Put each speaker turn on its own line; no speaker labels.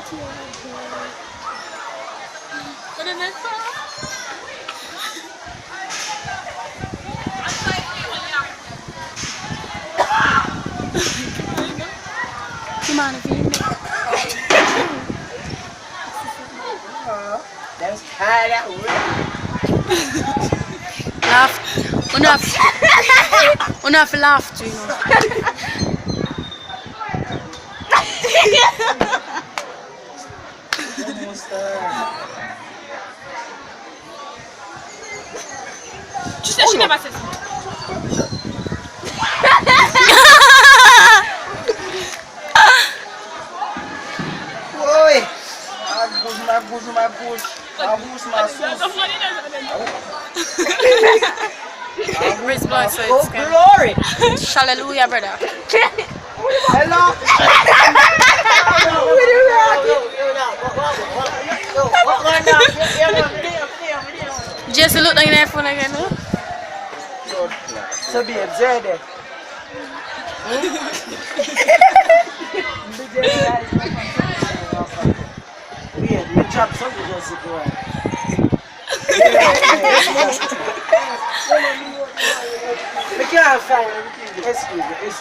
What is this for? Gimana film?
That's tired out.
Laugh. Enough laugh, you know. Tu sais, je n'ai pas fait ça.
Oi! Ma bouche.
Praise God, so
Oh,
it's good.
glory!
Hallelujah, brother.
Hello?
Just look like that phone again, no?
So be observed. We drop something just to go. We can't find everything. Excuse me.